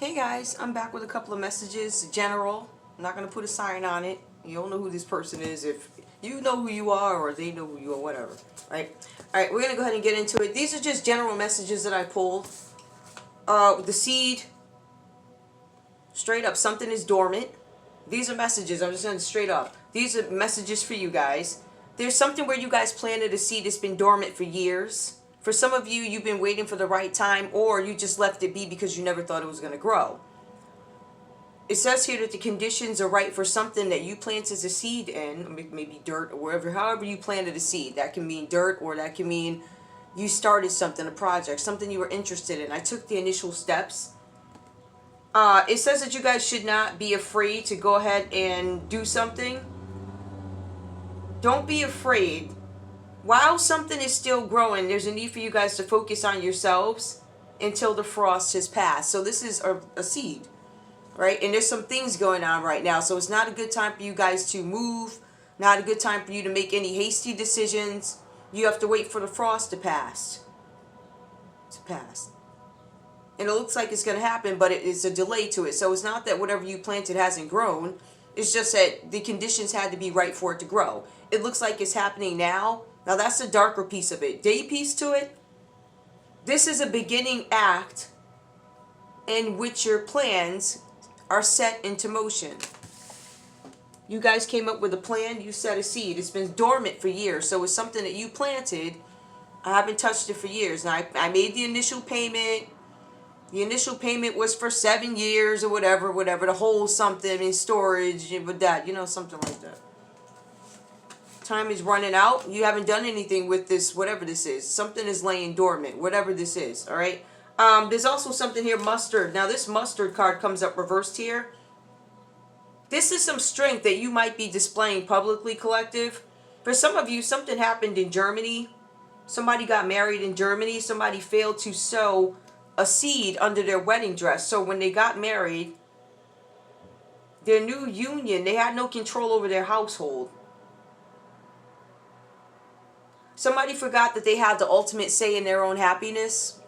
Hey guys, I'm back with a couple of messages. General, I'm not going to put a sign on it. You don't know who this person is. If you know who you are or they know who you are, whatever. Right? Alright, we're going to go ahead and get into it. These are just general messages that I pulled. The seed, straight up, something is dormant. These are messages. I'm just saying straight up. These are messages for you guys. There's something where you guys planted a seed that's been dormant for years. For some of you, you've been waiting for the right time, or you just left it be because you never thought it was going to grow. It says here that the conditions are right for something that you planted a seed in, maybe dirt or wherever, however you planted a seed. That can mean dirt, or that can mean you started something, a project, something you were interested in. I took the initial steps. It says that you guys should not be afraid to go ahead and do something. Don't be afraid. While something is still growing, there's a need for you guys to focus on yourselves until the frost has passed. So this is a seed, right? And there's some things going on right now. So it's not a good time for you guys to move. Not a good time for you to make any hasty decisions. You have to wait for the frost to pass. And it looks like it's going to happen, but it's a delay to it. So it's not that whatever you planted hasn't grown. It's just that the conditions had to be right for it to grow. It looks like it's happening now. Now that's the darker piece of it. Day piece to it. This is a beginning act in which your plans are set into motion. You guys came up with a plan. You set a seed. It's been dormant for years. So it's something that you planted. I haven't touched it for years. Now I made the initial payment. The initial payment was for 7 years or whatever, to hold something in storage, with that, something like that. Time is running out. You haven't done anything with this, whatever this is. Something is laying dormant, whatever this is, all right? There's also something here, mustard. Now, this mustard card comes up reversed here. This is some strength that you might be displaying publicly, collective. For some of you, something happened in Germany. Somebody got married in Germany. Somebody failed to sow a seed under their wedding dress. So when they got married, their new union, they had no control over their household. Somebody forgot that they had the ultimate say in their own happiness.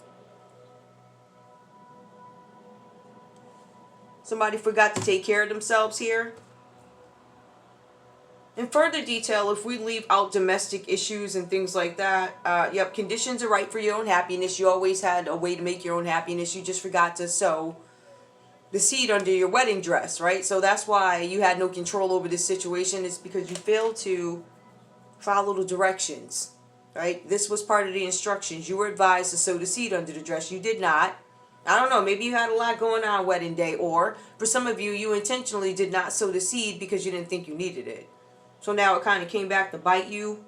Somebody forgot to take care of themselves here. In further detail, if we leave out domestic issues and things like that, yep, conditions are right for your own happiness. You always had a way to make your own happiness. You just forgot to sow the seed under your wedding dress, right? So that's why you had no control over this situation. It's because you failed to follow the directions, right? This was part of the instructions. You were advised to sow the seed under the dress. You did not. I don't know, maybe you had a lot going on wedding day, or for some of you, you intentionally did not sow the seed because you didn't think you needed it. So now it kind of came back to bite you.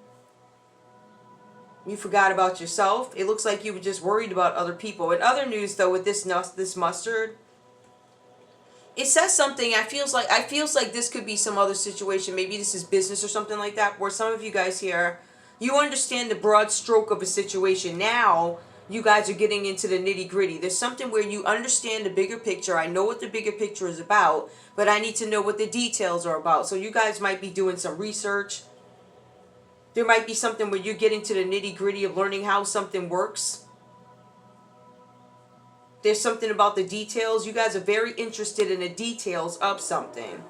You forgot about yourself. It looks like you were just worried about other people. In other news, though, with this mustard, it says something. I feels like this could be some other situation. Maybe this is business or something like that, where some of you guys here, you understand the broad stroke of a situation. Now you guys are getting into the nitty-gritty. There's something where you understand the bigger picture. I know what the bigger picture is about, but I need to know what the details are about. So you guys might be doing some research. There might be something where you're getting to the nitty-gritty of learning how something works. There's something about the details. You guys are very interested in the details of something.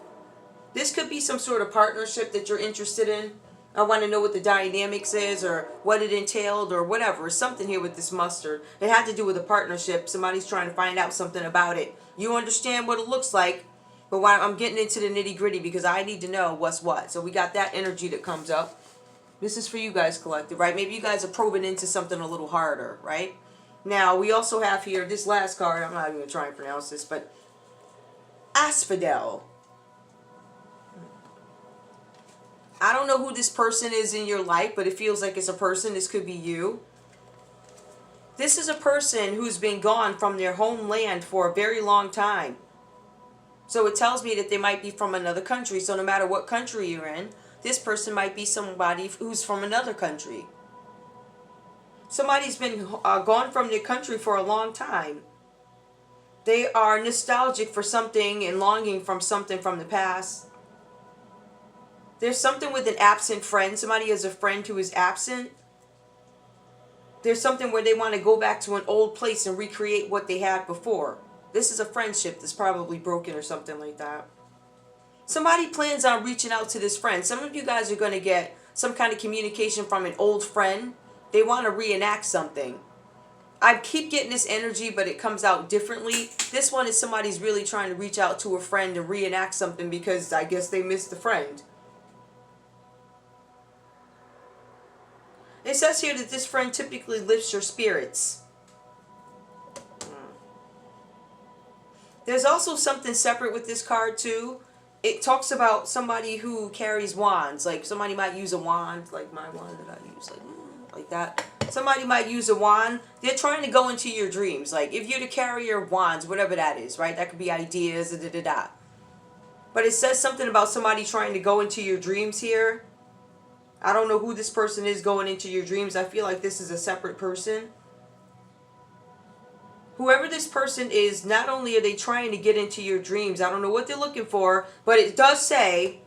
This could be some sort of partnership that you're interested in. I want to know what the dynamics is, or what it entailed, or whatever. Something here with this mustard. It had to do with a partnership. Somebody's trying to find out something about it. You understand what it looks like, but why I'm getting into the nitty-gritty because I need to know what's what. So we got that energy that comes up. This is for you guys, collective, right? Maybe you guys are probing into something a little harder, right? Now, we also have here this last card. I'm not even going to try and pronounce this, but Asphodel. I don't know who this person is in your life, but it feels like it's a person. This could be you. This is a person who's been gone from their homeland for a very long time. So it tells me that they might be from another country. So no matter what country you're in, this person might be somebody who's from another country. Somebody's been gone from their country for a long time. They are nostalgic for something and longing from something from the past. There's something with an absent friend. Somebody has a friend who is absent. There's something where they want to go back to an old place and recreate what they had before. This is a friendship that's probably broken or something like that. Somebody plans on reaching out to this friend. Some of you guys are going to get some kind of communication from an old friend. They want to reenact something. I keep getting this energy, but it comes out differently. This one is somebody's really trying to reach out to a friend and reenact something because I guess they missed the friend. It says here that this friend typically lifts your spirits. There's also something separate with this card too. It talks about somebody who carries wands. Like somebody might use a wand, like my wand that I use, like that. Somebody might use a wand. They're trying to go into your dreams. Like if you're the carrier of wands, whatever that is, right? That could be ideas, But it says something about somebody trying to go into your dreams here. I don't know who this person is going into your dreams. I feel like this is a separate person. Whoever this person is, not only are they trying to get into your dreams, I don't know what they're looking for, but it does say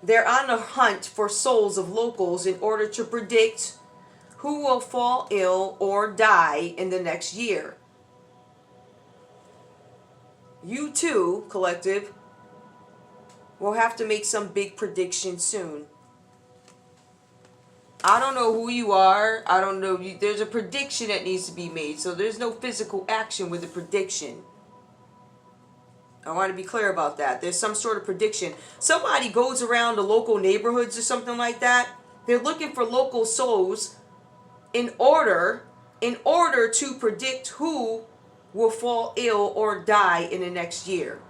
they're on a hunt for souls of locals in order to predict who will fall ill or die in the next year. You too, collective, will have to make some big prediction soon. I don't know who you are. I don't know. There's a prediction that needs to be made. So there's no physical action with a prediction. I want to be clear about that. There's some sort of prediction. Somebody goes around the local neighborhoods or something like that. They're looking for local souls in order to predict who will fall ill or die in the next year.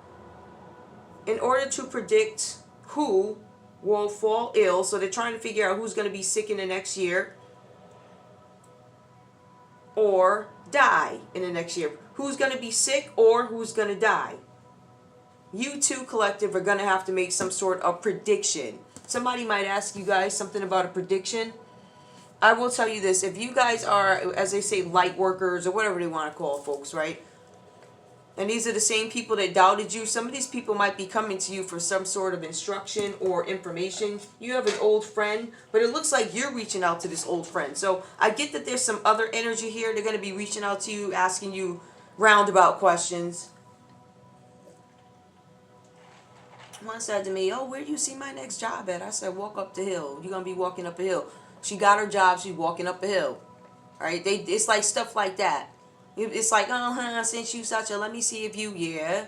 In order to predict who will fall ill, so they're trying to figure out who's going to be sick in the next year or die in the next year. Who's going to be sick or who's going to die. You two, collective, are going to have to make some sort of prediction. Somebody might ask you guys something about a prediction. I will tell you this. If you guys are, as they say, light workers or whatever they want to call folks, right? And these are the same people that doubted you. Some of these people might be coming to you for some sort of instruction or information. You have an old friend, but it looks like you're reaching out to this old friend. So I get that there's some other energy here. They're going to be reaching out to you, asking you roundabout questions. One said to me, "Oh, where do you see my next job at?" I said, "Walk up the hill. You're going to be walking up a hill." She got her job. She's walking up a hill. All right? It's like stuff like that. It's like, I sent you such a, let me see if you, yeah.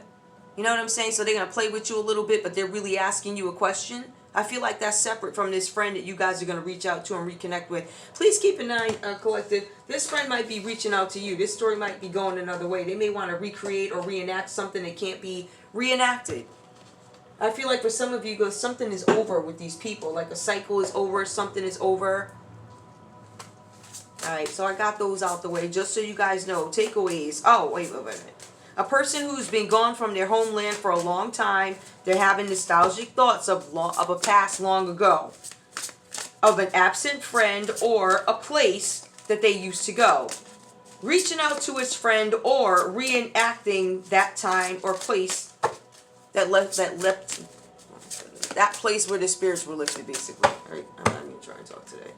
You know what I'm saying? So they're going to play with you a little bit, but they're really asking you a question. I feel like that's separate from this friend that you guys are going to reach out to and reconnect with. Please keep in mind, collective, this friend might be reaching out to you. This story might be going another way. They may want to recreate or reenact something that can't be reenacted. I feel like for some of you, something is over with these people. Like a cycle is over, something is over. Alright, so I got those out the way just so you guys know. Takeaways. Oh, wait a minute. A person who's been gone from their homeland for a long time, they're having nostalgic thoughts of a past long ago. Of an absent friend or a place that they used to go. Reaching out to his friend or reenacting that time or place that place where the spirits were lifted, basically. Alright, I'm not even trying to talk today.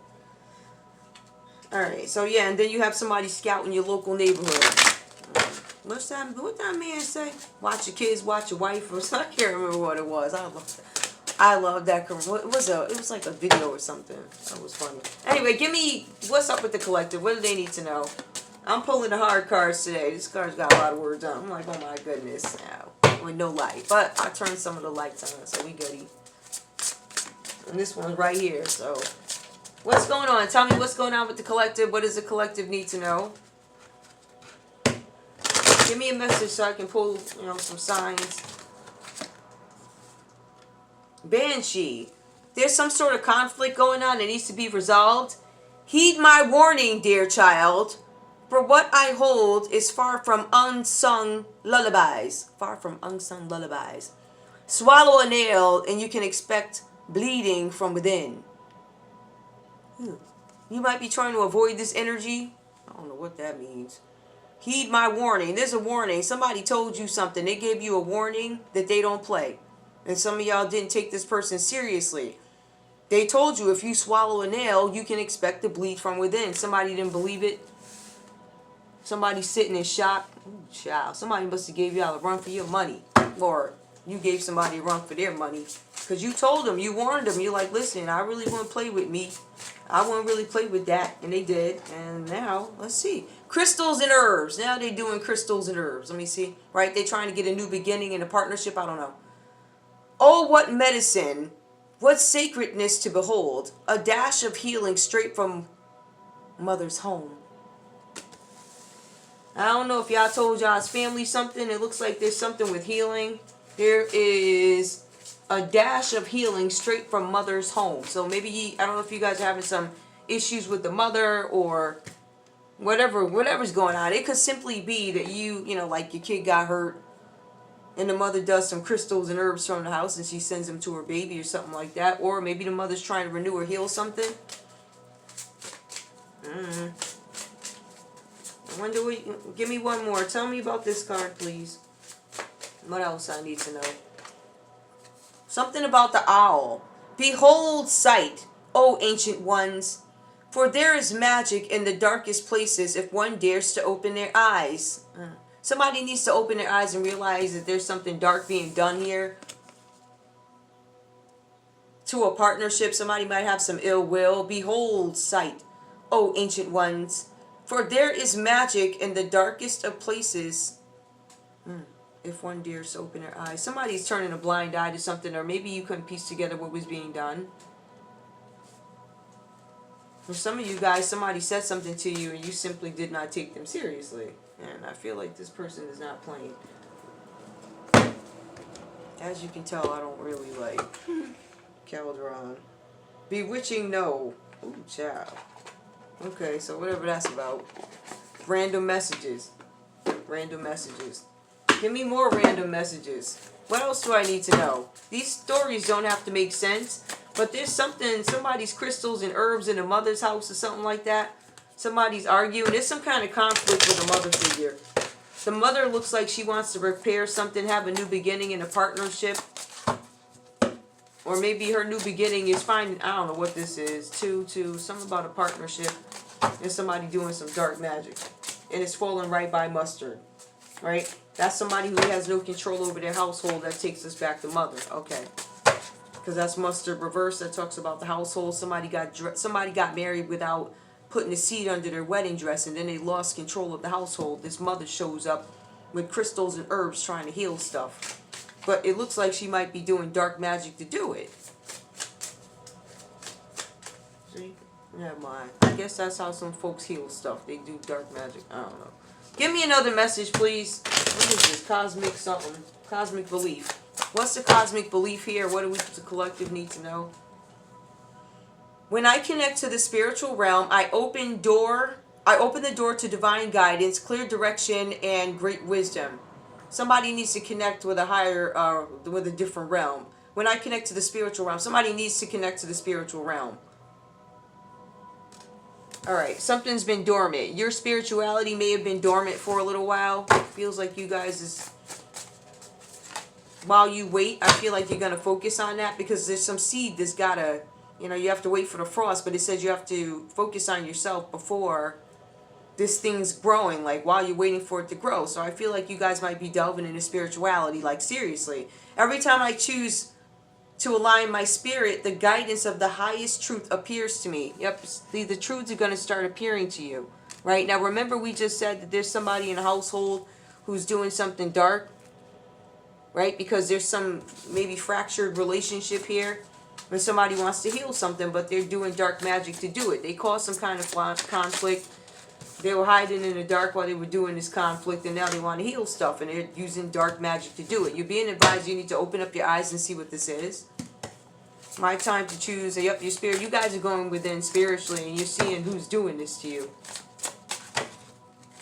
Alright, so yeah, and then you have somebody scouting your local neighborhood. What that man say? Watch your kids, watch your wife, or something. I can't remember what it was. I love that. It was like a video or something. That was funny. Anyway, give me what's up with the collective. What do they need to know? I'm pulling the hard cards today. This card's got a lot of words on it. I'm like, oh my goodness. Now, with no light. But I turned some of the lights on, so we goody. And this one's right here, so... What's going on? Tell me what's going on with the collective. What does the collective need to know? Give me a message so I can pull, some signs. Banshee. There's some sort of conflict going on that needs to be resolved. Heed my warning, dear child. For what I hold is far from unsung lullabies. Far from unsung lullabies. Swallow a nail and you can expect bleeding from within. You might be trying to avoid this energy. I don't know what that means. Heed my warning. There's a warning. Somebody told you something. They gave you a warning that they don't play. And some of y'all didn't take this person seriously. They told you if you swallow a nail, you can expect to bleed from within. Somebody didn't believe it. Somebody sitting in shock. Ooh, child. Somebody must have gave y'all a run for your money. Or you gave somebody a run for their money. Because you told them, you warned them. You're like, listen, I really want to play with me. I want to really play with that. And they did. And now, let's see. Crystals and herbs. Now they're doing crystals and herbs. Let me see. Right? They're trying to get a new beginning in a partnership. I don't know. Oh, what medicine. What sacredness to behold. A dash of healing straight from mother's home. I don't know if y'all told y'all's family something. It looks like there's something with healing. There is a dash of healing straight from mother's home. So maybe, I don't know if you guys are having some issues with the mother or whatever's going on. It could simply be that you know, like your kid got hurt and the mother does some crystals and herbs from the house and she sends them to her baby or something like that. Or maybe the mother's trying to renew or heal something. I wonder what, give me one more. Tell me about this card, please. What else I need to know? Something about the owl. Behold sight, O ancient ones, for there is magic in the darkest places if one dares to open their eyes. Somebody needs to open their eyes and realize that there's something dark being done here. To a partnership, somebody might have some ill will. Behold sight, O ancient ones, for there is magic in the darkest of places. If one dares to open their eyes. Somebody's turning a blind eye to something, or maybe you couldn't piece together what was being done. For some of you guys, somebody said something to you and you simply did not take them seriously. And I feel like this person is not playing. As you can tell, I don't really like Calderon. Bewitching no. Ooh, child. Okay, so whatever that's about. Random messages. Random messages. Give me more random messages. What else do I need to know? These stories don't have to make sense, but there's something, somebody's crystals and herbs in the mother's house or something like that. Somebody's arguing. There's some kind of conflict with the mother figure. The mother looks like she wants to repair something, have a new beginning in a partnership. Or maybe her new beginning is finding, I don't know what this is, something about a partnership and somebody doing some dark magic. And it's falling right by mustard. Right? That's somebody who has no control over their household. That takes us back to mother. Okay. Because that's mustard reverse. That talks about the household. Somebody got married without putting a seed under their wedding dress, and then they lost control of the household. This mother shows up with crystals and herbs trying to heal stuff. But it looks like she might be doing dark magic to do it. See? Never mind. I guess that's how some folks heal stuff. They do dark magic. I don't know. Give me another message, please. What is this? Cosmic something. Cosmic belief. What's the cosmic belief here? What do we, the collective, need to know? When I connect to the spiritual realm, I open the door to divine guidance, clear direction, and great wisdom. Somebody needs to connect with a higher, with a different realm. When I connect to the spiritual realm, somebody needs to connect to the spiritual realm. Alright, something's been dormant. Your spirituality may have been dormant for a little while. Feels like you guys is... While you wait, I feel like you're going to focus on that because there's some seed that's got to... You know, you have to wait for the frost, but it says you have to focus on yourself before this thing's growing, like while you're waiting for it to grow. So I feel like you guys might be delving into spirituality, like seriously. Every time I choose to align my spirit, the guidance of the highest truth appears to me. Yep, the truths are going to start appearing to you. Right? Now remember we just said that there's somebody in the household who's doing something dark. Right? Because there's some maybe fractured relationship here. When somebody wants to heal something, but they're doing dark magic to do it. They caused some kind of conflict. They were hiding in the dark while they were doing this conflict, and now they want to heal stuff, and they're using dark magic to do it. You're being advised you need to open up your eyes and see what this is. My time to choose. Yep, your spirit. You guys are going within spiritually, and you're seeing who's doing this to you.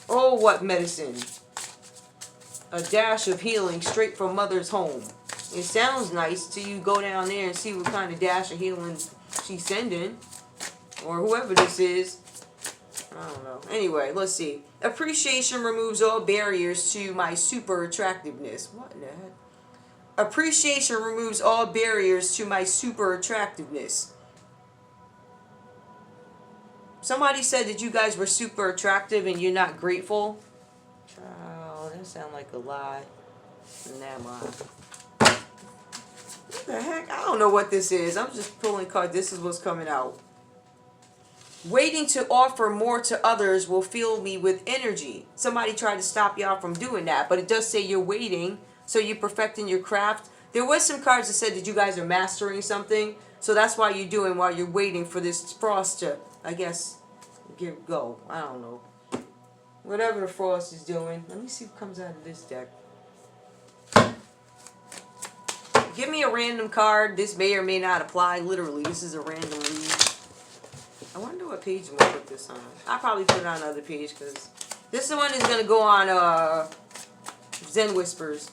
Oh, what medicine. A dash of healing straight from mother's home. It sounds nice till you go down there and see what kind of dash of healing she's sending. Or whoever this is. I don't know. Anyway, let's see. Appreciation removes all barriers to my super attractiveness. What in the heck? Appreciation removes all barriers to my super attractiveness. Somebody said that you guys were super attractive and you're not grateful. Child, that sounds like a lie. Never mind. What the heck? I don't know what this is. I'm just pulling cards. This is what's coming out. Waiting to offer more to others will fill me with energy. Somebody tried to stop y'all from doing that, but it does say you're waiting, so you're perfecting your craft. There was some cards that said that you guys are mastering something, so that's why you're doing while you're waiting for this frost to, I guess, go. I don't know. Whatever the frost is doing. Let me see what comes out of this deck. Give me a random card. This may or may not apply. Literally, this is a random read. I wonder what page I'm going to put this on. I'll probably put it on another page because this one is going to go on Zen Whispers.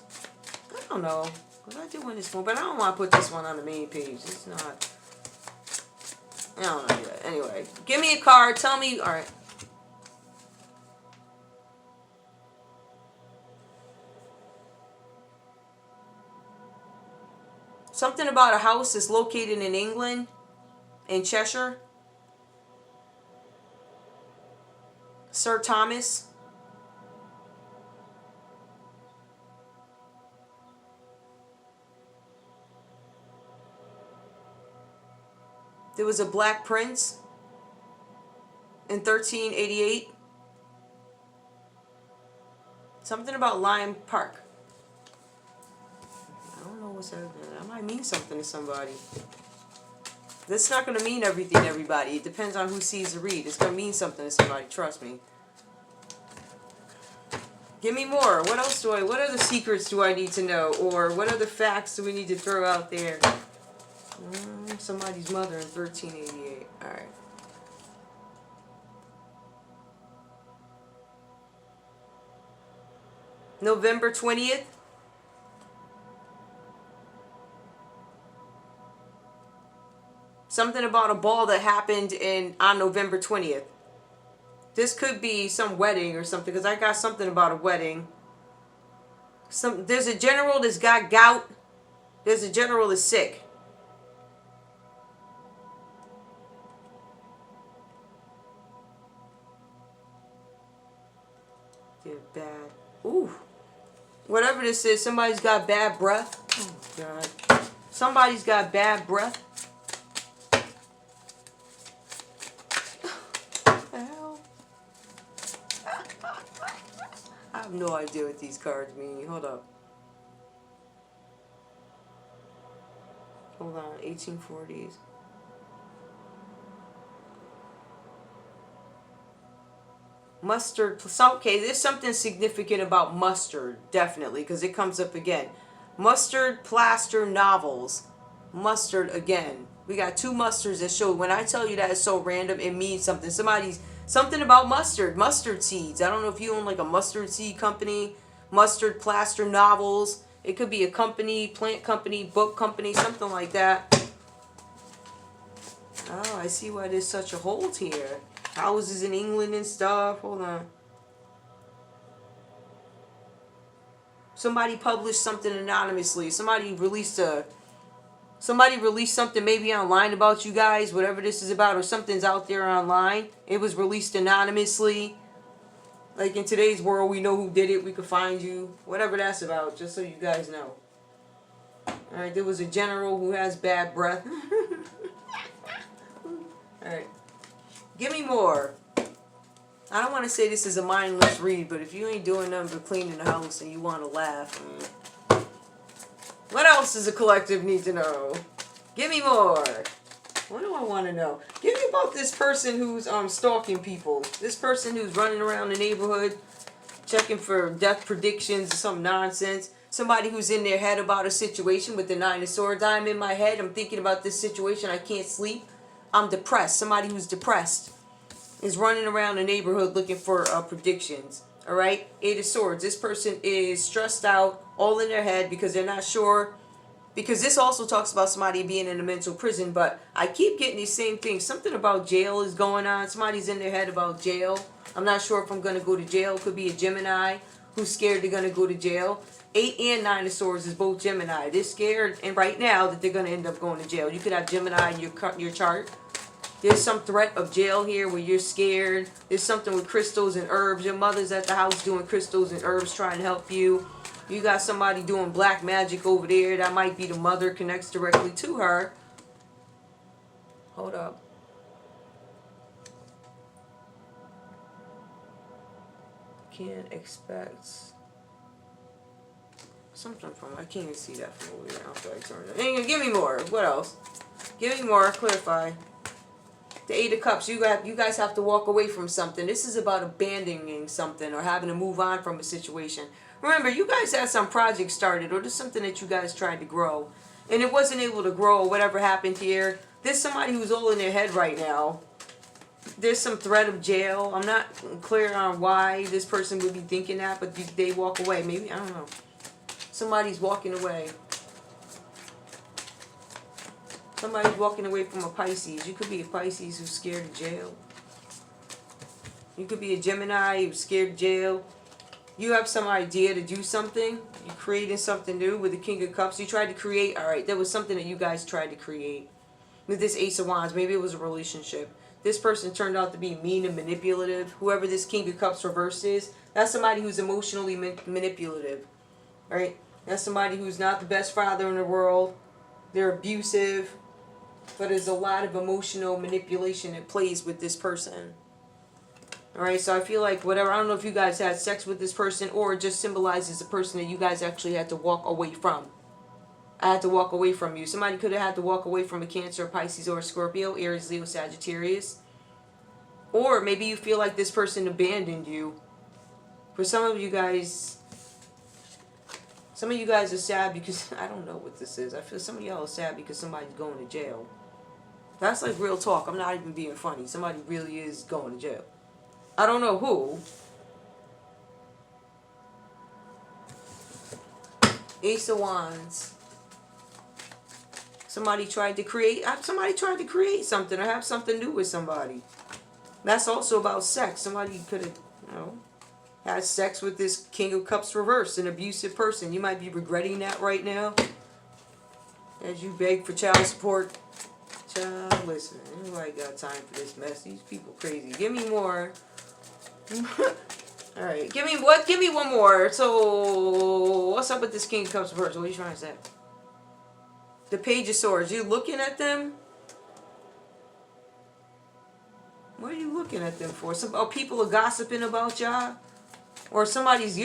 I don't know. Because I do want this one, but I don't want to put this one on the main page. It's not. I don't know yet. Anyway, give me a card. Tell me. All right. Something about a house that's located in England, in Cheshire. Sir Thomas. There was a Black Prince in 1388. Something about Lyon Park. I don't know what's happening. That might mean something to somebody. That's not going to mean everything to everybody. It depends on who sees the read. It's going to mean something to somebody. Trust me. Give me more. What else what other secrets do I need to know? Or what other facts do we need to throw out there? Somebody's mother in 1388. Alright. November 20th. Something about a ball that happened on November 20th. This could be some wedding or something, because I got something about a wedding. There's a general that's got gout. There's a general that's sick. They're bad. Ooh. Whatever this is, somebody's got bad breath. Oh, God. Somebody's got bad breath. I have no idea what these cards mean. Hold up. Hold on. 1840s. Mustard. Okay, there's something significant about mustard. Definitely. Because it comes up again. Mustard plaster novels. Mustard again. We got two mustards that show. When I tell you that it's so random, it means something. Something about mustard seeds. I don't know if you own like a mustard seed company, mustard plaster novels. It could be a company, plant company, book company, something like that. Oh, I see why there's such a hold here. Houses in England and stuff. Hold on. Somebody published something anonymously. Somebody released something maybe online about you guys, whatever this is about, or something's out there online. It was released anonymously. Like in today's world, we know who did it. We could find you. Whatever that's about, just so you guys know. Alright, there was a general who has bad breath. Alright. Give me more. I don't want to say this is a mindless read, but if you ain't doing nothing but cleaning the house and you want to laugh... What else does the collective need to know? Give me more. What do I want to know? Give me about this person who's stalking people. This person who's running around the neighborhood checking for death predictions or some nonsense. Somebody who's in their head about a situation with the Nine of Swords. I'm in my head. I'm thinking about this situation. I can't sleep. I'm depressed. Somebody who's depressed is running around the neighborhood looking for predictions. Alright? Eight of Swords. This person is stressed out, all in their head because they're not sure. Because this also talks about somebody being in a mental prison, but I keep getting these same things. Something about jail is going on. Somebody's in their head about jail. I'm not sure if I'm going to go to jail. Could be a Gemini who's scared they're going to go to jail. 8 and 9 of Swords is both Gemini. They're scared and right now that they're going to end up going to jail. You could have Gemini in your chart. There's some threat of jail here where you're scared. There's something with crystals and herbs. Your mother's at the house doing crystals and herbs trying to help you. You got somebody doing black magic over there. That might be the mother, connects directly to her. Hold up. Can't expect something from, I can't even see that from over there. After I turn it. Anyway, give me more. What else? Give me more. Clarify. The Eight of Cups. You guys have to walk away from something. This is about abandoning something or having to move on from a situation. Remember, you guys had some project started, or there's something that you guys tried to grow, and it wasn't able to grow. Whatever happened here. There's somebody who's all in their head right now. There's some threat of jail. I'm not clear on why this person would be thinking that, but they walk away. Maybe, I don't know. Somebody's walking away. Somebody's walking away from a Pisces. You could be a Pisces who's scared of jail. You could be a Gemini who's scared of jail. You have some idea to do something. You're creating something new with the King of Cups. You tried to create. Alright, there was something that you guys tried to create. With this Ace of Wands. Maybe it was a relationship. This person turned out to be mean and manipulative. Whoever this King of Cups reverse is, that's somebody who's emotionally manipulative. Alright? That's somebody who's not the best father in the world. They're abusive. But there's a lot of emotional manipulation that plays with this person. Alright, so I feel like whatever, I don't know if you guys had sex with this person or it just symbolizes the person that you guys actually had to walk away from. I had to walk away from you. Somebody could have had to walk away from a Cancer, Pisces, or a Scorpio, Aries, Leo, Sagittarius. Or maybe you feel like this person abandoned you. For some of you guys are sad because, I don't know what this is. I feel some of y'all are sad because somebody's going to jail. That's like real talk. I'm not even being funny. Somebody really is going to jail. I don't know who. Ace of Wands. Somebody tried to create something or have something new with somebody. That's also about sex. Somebody could have, had sex with this King of Cups reverse, an abusive person. You might be regretting that right now as you beg for child support. Child, listen, anybody got time for this mess? These people crazy. Give me more. Alright, give me one more. So, what's up with this King of Cups reverse? What are you trying to say? The Page of Swords. You looking at them? What are you looking at them for? People are gossiping about y'all? Or somebody's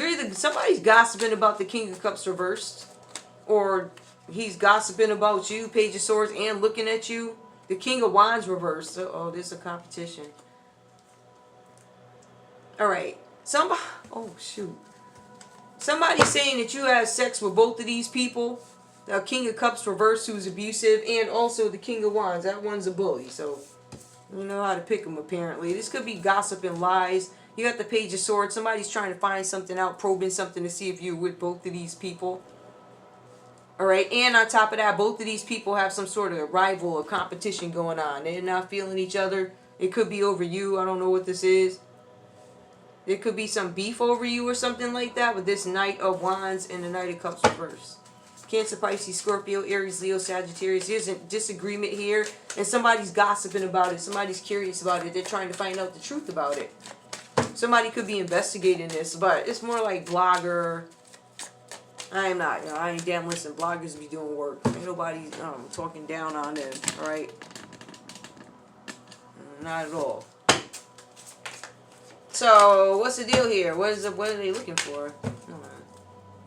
gossiping about the King of Cups reversed. Or he's gossiping about you, Page of Swords, and looking at you. The King of Wands reversed. Oh, there's a competition. Alright. Oh, shoot. Somebody's saying that you had sex with both of these people. The King of Cups reversed, who's abusive, and also the King of Wands. That one's a bully, so you know how to pick them, apparently. This could be gossip and lies. You got the Page of Swords. Somebody's trying to find something out, probing something to see if you're with both of these people. Alright, and on top of that, both of these people have some sort of rival or competition going on. They're not feeling each other. It could be over you. I don't know what this is. There could be some beef over you or something like that with this Knight of Wands and the Knight of Cups reverse. Cancer, Pisces, Scorpio, Aries, Leo, Sagittarius. There's a disagreement here, and somebody's gossiping about it. Somebody's curious about it. They're trying to find out the truth about it. Somebody could be investigating this, but it's more like blogger. I am not. I ain't damn listen. Bloggers be doing work. Ain't nobody talking down on them. All right. Not at all. So what's the deal here? What are they looking for?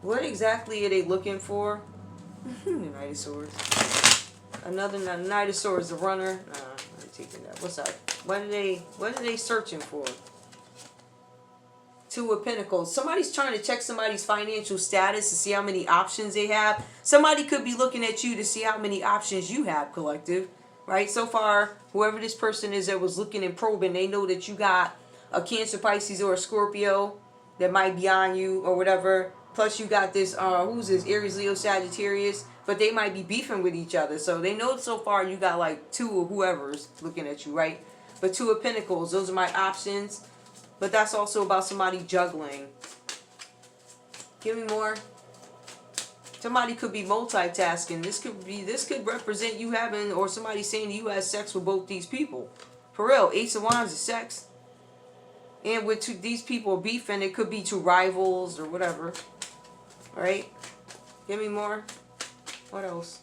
What exactly are they looking for? Knight of Swords. Another Knight of Swords, the runner. I'm taking that. What's up? What are they searching for? Two of Pentacles. Somebody's trying to check somebody's financial status to see how many options they have. Somebody could be looking at you to see how many options you have, collective. Right? So far, whoever this person is that was looking and probing, they know that you got a Cancer, Pisces, or a Scorpio that might be on you or whatever. Plus you got this, who's this? Aries, Leo, Sagittarius. But they might be beefing with each other. So they know so far you got like two of whoever's looking at you, right? But Two of Pentacles, those are my options. But that's also about somebody juggling. Give me more. Somebody could be multitasking. This could represent you having, or somebody saying you had sex with both these people. For real, Ace of Wands is sex. And with these people beefing, it could be two rivals or whatever. Alright? Give me more. What else?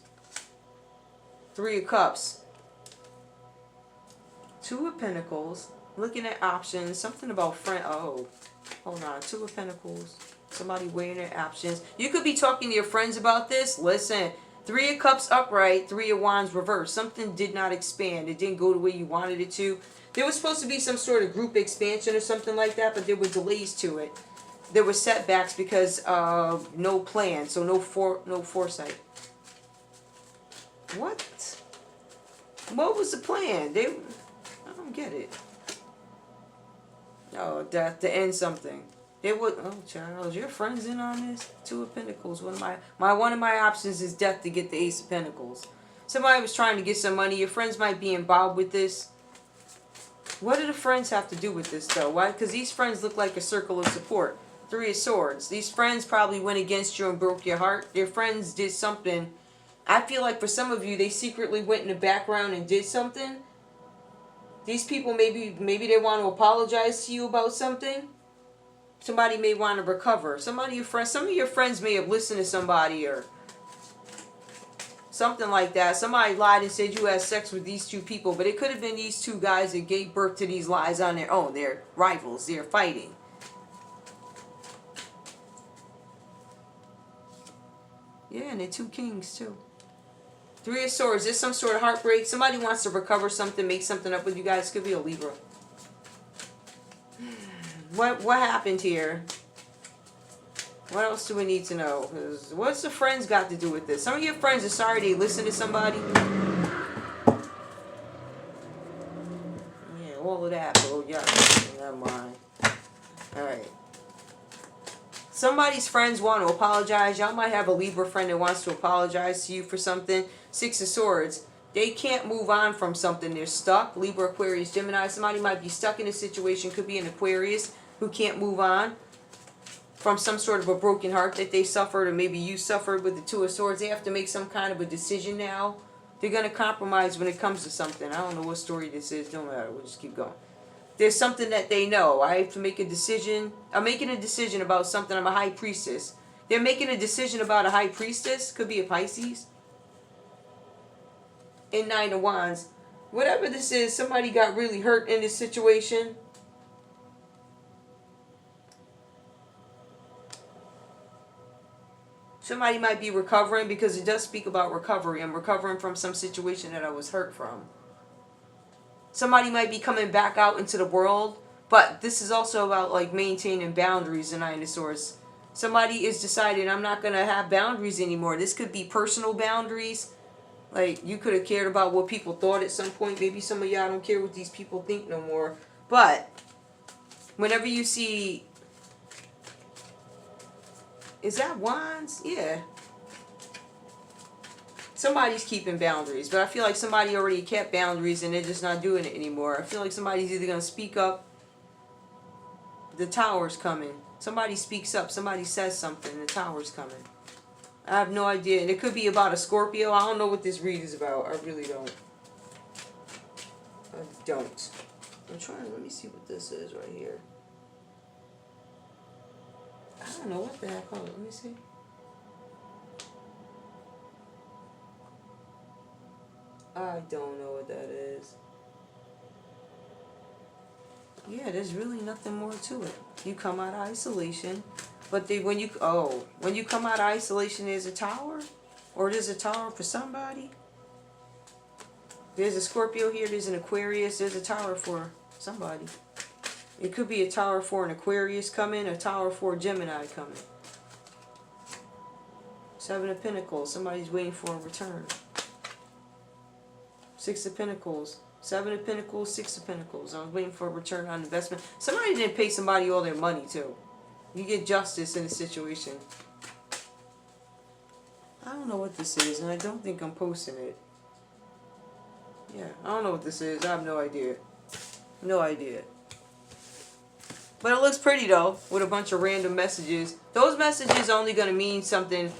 Three of Cups. Two of Pentacles. Looking at options. Something about friend. Oh. Hold on. Two of Pentacles. Somebody weighing their options. You could be talking to your friends about this. Listen. Three of Cups upright. Three of Wands reversed. Something did not expand. It didn't go the way you wanted it to. There was supposed to be some sort of group expansion or something like that, but there were delays to it. There were setbacks because of no plan, so no foresight. What? What was the plan? I don't get it. Oh, death to end something. They would. Oh, Charles, your friends in on this. Two of Pentacles. One of my options is death to get the Ace of Pentacles. Somebody was trying to get some money. Your friends might be involved with this. What do the friends have to do with this, though? Why? Because these friends look like a circle of support. Three of Swords. These friends probably went against you and broke your heart. Your friends did something. I feel like for some of you, they secretly went in the background and did something. These people, maybe they want to apologize to you about something. Somebody may want to recover. Some of your friends may have listened to somebody or something like that. Somebody lied and said you had sex with these two people, but it could have been these two guys that gave birth to these lies on their own. They're rivals. They're fighting. Yeah, and they're two kings too. Three of Swords. There's some sort of heartbreak. Somebody wants to recover something, make something up with you guys. Could be a Libra. What happened here? What else do we need to know? What's the friends got to do with this? Some of your friends are sorry they listened to somebody. Yeah, all of that. Oh, yeah. Never mind. Alright. Somebody's friends want to apologize. Y'all might have a Libra friend that wants to apologize to you for something. Six of Swords. They can't move on from something. They're stuck. Libra, Aquarius, Gemini. Somebody might be stuck in a situation. Could be an Aquarius who can't move on from some sort of a broken heart that they suffered, or maybe you suffered with the Two of Swords. They have to make some kind of a decision now. They're going to compromise when it comes to something. I don't know what story this is. Don't matter. We'll just keep going. There's something that they know. I have to make a decision. I'm making a decision about something. I'm a High Priestess. They're making a decision about a High Priestess. Could be a Pisces. And Nine of Wands. Whatever this is, somebody got really hurt in this situation. Somebody might be recovering, because it does speak about recovery. I'm recovering from some situation that I was hurt from. Somebody might be coming back out into the world, but this is also about like maintaining boundaries in Nine of Swords. Somebody is deciding, I'm not going to have boundaries anymore. This could be personal boundaries. Like, you could have cared about what people thought at some point. Maybe some of y'all don't care what these people think no more. But whenever you see... Is that Wands? Yeah. Somebody's keeping boundaries, but I feel like somebody already kept boundaries and they're just not doing it anymore. I feel like somebody's either going to speak up. The Tower's coming. Somebody speaks up. Somebody says something. The Tower's coming. I have no idea. And it could be about a Scorpio. I don't know what this read is about. I really don't. I don't. I'm trying. Let me see what this is right here. I don't know what the heck. Hold on, let me see. I don't know what that is. Yeah, there's really nothing more to it. You come out of isolation, but when you come out of isolation, there's a tower, or there's a tower for somebody. There's a Scorpio here. There's an Aquarius. There's a tower for somebody. It could be a tower for an Aquarius coming, a tower for a Gemini coming. Seven of Pentacles. Somebody's waiting for a return. Six of Pentacles. Seven of Pentacles, Six of Pentacles. I was waiting for a return on investment. Somebody didn't pay somebody all their money, too. You get justice in a situation. I don't know what this is, and I don't think I'm posting it. Yeah, I don't know what this is. I have no idea. No idea. But it looks pretty, though, with a bunch of random messages. Those messages are only going to mean something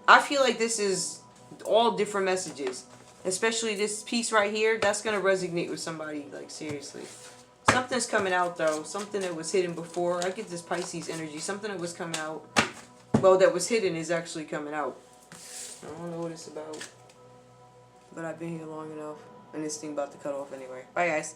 I feel like this is all different messages. Especially this piece right here, that's going to resonate with somebody, like, seriously. Something's coming out, though. Something that was hidden before. I get this Pisces energy. Something that was coming out, well, that was hidden is actually coming out. I don't know what it's about. But I've been here long enough. And this thing about to cut off anyway. Bye, guys.